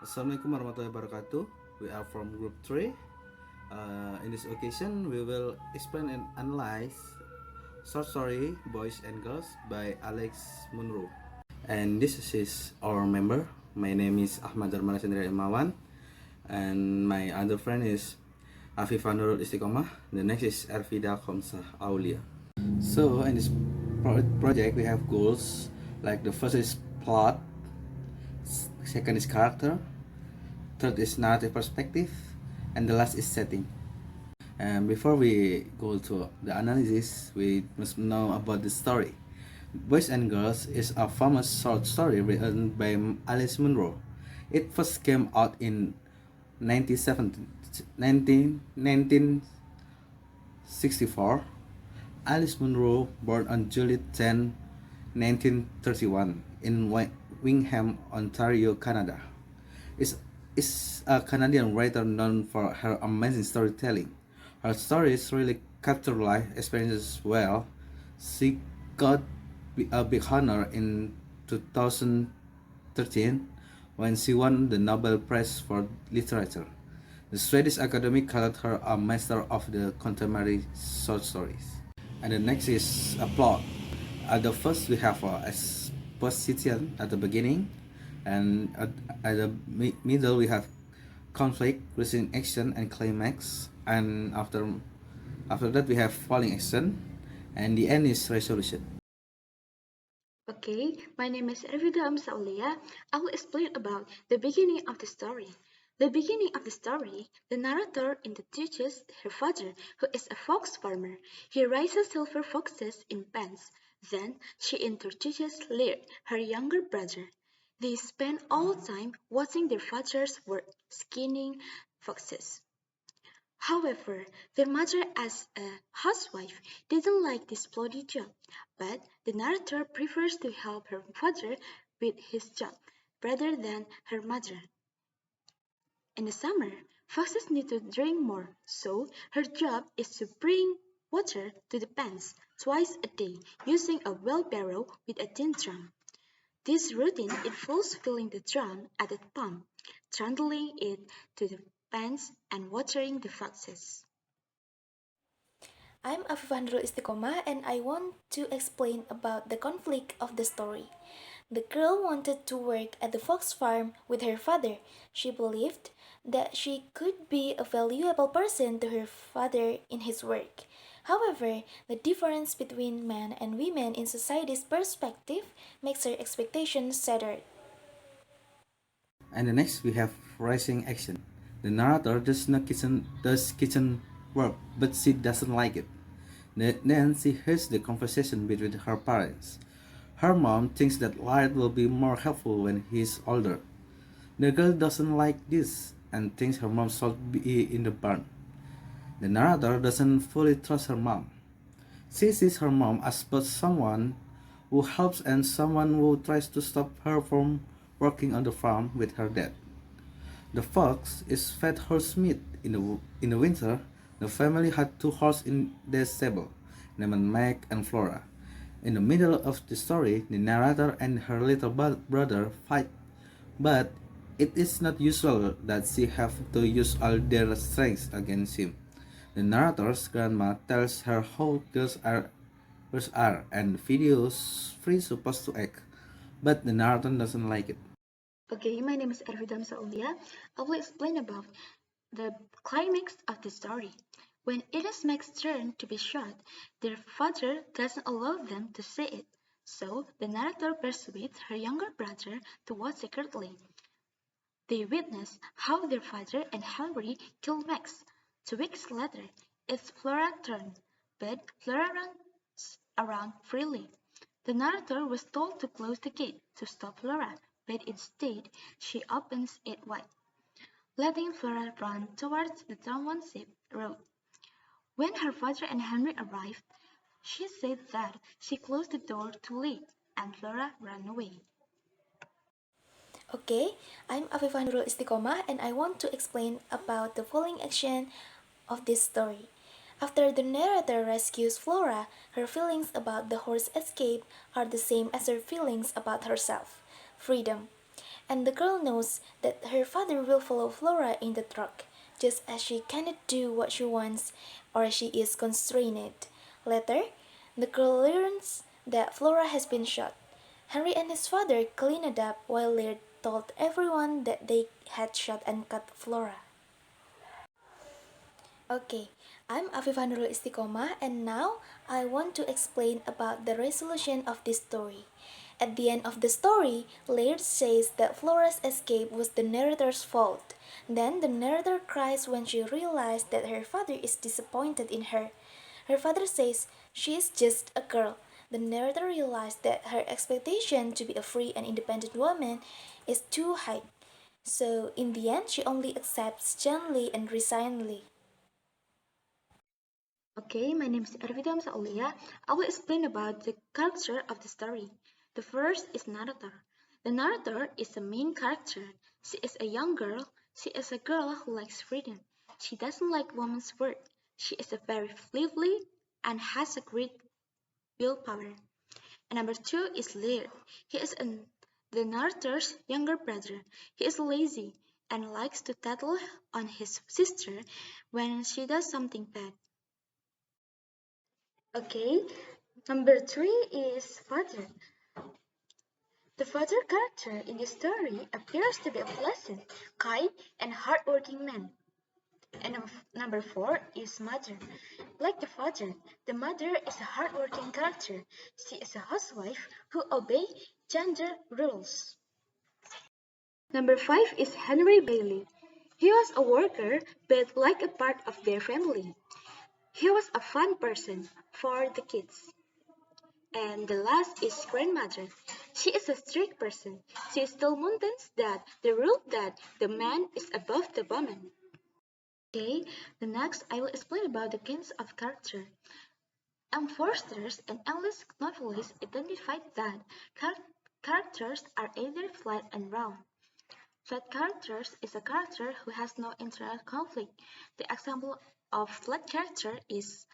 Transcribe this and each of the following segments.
Assalamualaikum warahmatullahi wabarakatuh. We are from group 3. In this occasion, we will explain and analyze short story Boys and Girls by Munro. And this is our member. My name is Ahmad Darma R.I, and my other friend is Afifah Nurul Istiqomah. The next is Ervida Khomsaa Aulia. So in this project, we have goals like the first is plot, second is character, third is narrative perspective, and the last is setting. And before we go to the analysis, we must know about the story. Boys and Girls is a famous short story written by Munro. It first came out in 1964. Alice Munro, born on July 10, 1931, in Wingham, Ontario, Canada, is a Canadian writer known for her amazing storytelling. Her stories really capture life experiences well. She got a big honor in 2013 when she won the Nobel Prize for Literature. The Swedish Academy called her a master of the contemporary short stories. And the next is a plot. At the first, we have exposition at the beginning, and at the middle we have conflict, rising action, and climax. And after that we have falling action, and the end is resolution. Okay, my name is Ervida Aulia. I will explain about the beginning of the story. The beginning of the story, the narrator introduces her father, who is a fox farmer. He raises silver foxes in pens. Then she introduces Laird, her younger brother. They spend all time watching their father's work, skinning foxes. However, their mother as a housewife didn't like this bloody job, but the narrator prefers to help her father with his job rather than her mother. In the summer, foxes need to drink more, so her job is to bring water to the pens twice a day using a wheelbarrow with a tin drum. This routine involves filling the drum at the pump, trundling it to the pens, and watering the foxes. I'm Afifah Istiqomah and I want to explain about the conflict of the story. The girl wanted to work at the fox farm with her father. She believed that she could be a valuable person to her father in his work. However, the difference between men and women in society's perspective makes her expectations shattered. And the next we have rising action. The narrator does kitchen work, but she doesn't like it. Then she hears the conversation between her parents. Her mom thinks that Laird will be more helpful when he's older. The girl doesn't like this and thinks her mom should be in the barn. The narrator doesn't fully trust her mom. She sees her mom as both someone who helps and someone who tries to stop her from working on the farm with her dad. The fox is fed horse meat. In the winter, the family had two horses in their stable, named Meg and Flora. In the middle of the story, the narrator and her little brother fight, but it is not usual that she have to use all their strength against him. The narrator's grandma tells her how girls are and videos free supposed to act, but the narrator doesn't like it. Okay, my name is Ervida Aulia. I will explain about the climax of the story. When it is Meg's turn to be shot, their father doesn't allow them to say it, so the narrator persuades her younger brother to watch secretly. They witness how their father and Henry kill Max. 2 weeks later, it's Flora's turn, but Flora runs around freely. The narrator was told to close the gate to stop Flora, but instead she opens it wide, letting Flora run towards the township road. When her father and Henry arrived, she said that she closed the door too late, and Flora ran away. Okay, I'm Afifah Istiqomah and I want to explain about the following action of this story. After the narrator rescues Flora, her feelings about the horse escape are the same as her feelings about herself freedom. and the girl knows that her father will follow Flora in the truck, just as she cannot do what she wants or she is constrained. Later, the girl learns that Flora has been shot. Henry and his father cleaned up while Laird told everyone that they had shot and cut Flora. Okay, I'm Afifah Nurul Istiqomah, and now I want to explain about the resolution of this story. At the end of the story, Laird says that Flora's escape was the narrator's fault. Then the narrator cries when she realizes that her father is disappointed in her. Her father says she is just a girl. The narrator realized that her expectation to be a free and independent woman is too high. So in the end, she only accepts gently and resignedly. Okay, my name is Ervida Aulia. I will explain about the character of the story. The first is narrator. The narrator is the main character. She is a young girl. She is a girl who likes freedom. She doesn't like woman's work. She is a very lively and has a great willpower. And number two is Laird. He is the narrator's younger brother. He is lazy and likes to tattle on his sister when she does something bad. Okay, number three is father. The father character in the story appears to be a pleasant, kind, and hardworking man. And number four is mother. Like the father, the mother is a hardworking character. She is a housewife who obeys gender rules. Number five is Henry Bailey. He was a worker, but like a part of their family. He was a fun person for the kids. And the last is grandmother. She is a strict person. She still maintains that the rule that the man is above the woman. Okay, the next I will explain about the kinds of character. Forsters and English novelists identified that characters are either flat and round. Flat characters is a character who has no internal conflict. The example of flat character is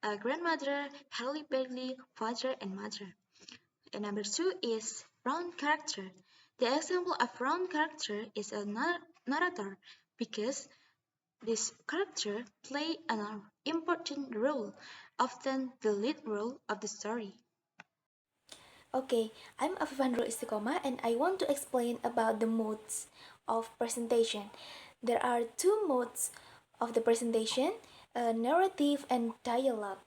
a grandmother, Halle Bailey, father, and mother. And number two is round character. The example of round character is a narrator because this character play an important role, often the lead role of the story. Okay, I'm Afifah Istiqomah, and I want to explain about the modes of presentation. There are two modes of the presentation, narrative and dialogue.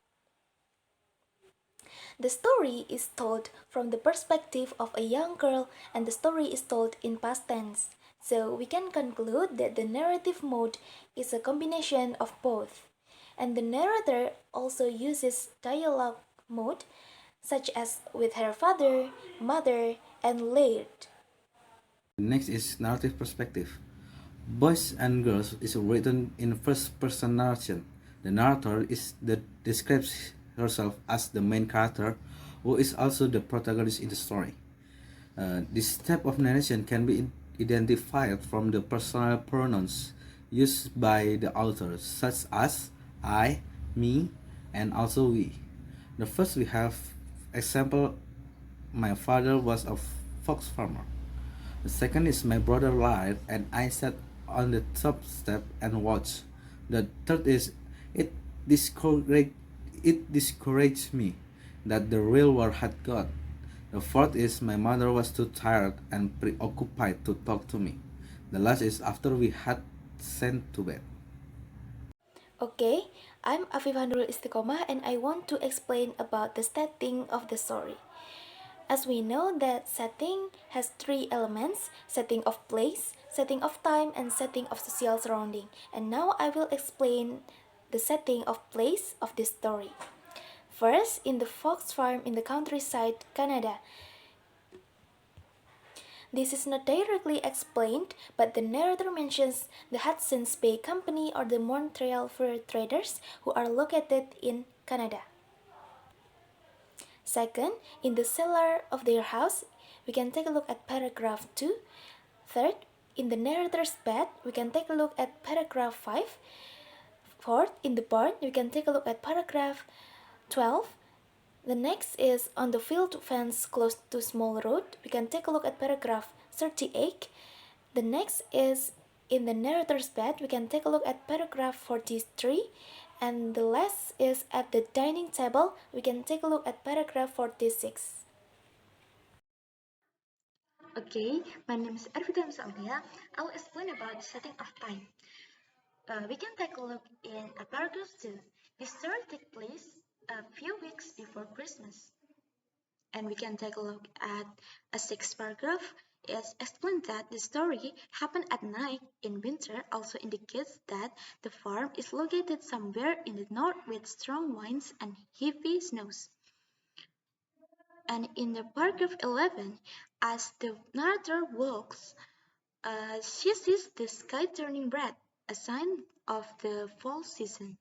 The story is told from the perspective of a young girl, and the story is told in past tense. So we can conclude that the narrative mode is a combination of both. And the narrator also uses dialogue mode, such as with her father, mother, and Laird. Next is narrative perspective. Boys and Girls is written in first-person narration. The narrator is that describes herself as the main character, who is also the protagonist in the story. This type of narration can be identified from the personal pronouns used by the author, such as I, me, and also we. The first we have example, my father was a fox farmer. The second is my brother lied and I sat on the top step and watched. The third is it discouraged it discouraged me that the real war had gone. The fourth is my mother was too tired and preoccupied to talk to me. The last is after we had sent to bed. Okay, I'm Afifah Istiqomah, and I want to explain about the setting of the story. As we know that setting has three elements: setting of place, setting of time, and setting of social surrounding. And now I will explain the setting of place of this story. First, in the fox farm in the countryside, Canada. This is not directly explained, but the narrator mentions the Hudson's Bay Company or the Montreal fur traders who are located in Canada. Second, in the cellar of their house, we can take a look at paragraph 2. Third, in the narrator's bed, we can take a look at paragraph 5. Fourth, in the barn, we can take a look at paragraph 12. The next is on the field fence close to small road. We can take a look at paragraph 38. The next is in the narrator's bed. We can take a look at paragraph 43. And the last is at the dining table. We can take a look at paragraph 46. Okay, my name is Ervida Aulia. I will explain about the setting of time. We can take a look in a paragraph 2. The story takes place a few weeks before Christmas. And we can take a look at a sixth paragraph. It explains that the story happened at night in winter, also indicates that the farm is located somewhere in the north with strong winds and heavy snows. And in the paragraph 11, as the narrator walks, she sees the sky turning red, a sign of the fall season.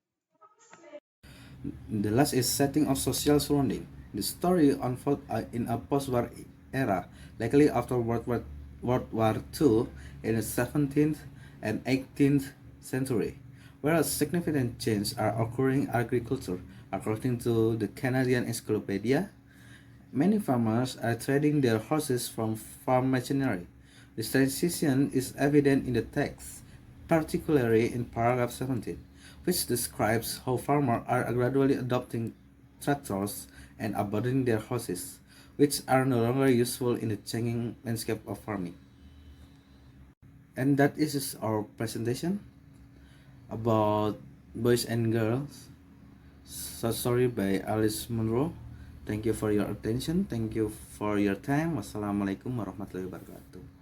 The last is setting of social surrounding. The story unfolds in a post-war era, likely after World War II in the 17th and 18th century, whereas significant changes are occurring in agriculture. According to the Canadian Encyclopedia, many farmers are trading their horses from farm machinery. This transition is evident in the text, particularly in paragraph 17, which describes how farmers are gradually adopting tractors and abandoning their horses, which are no longer useful in the changing landscape of farming. And that is our presentation about boys and girls. So sorry by Alice Munro. Thank you for your attention. Thank you for your time. Wassalamualaikum warahmatullahi wabarakatuh.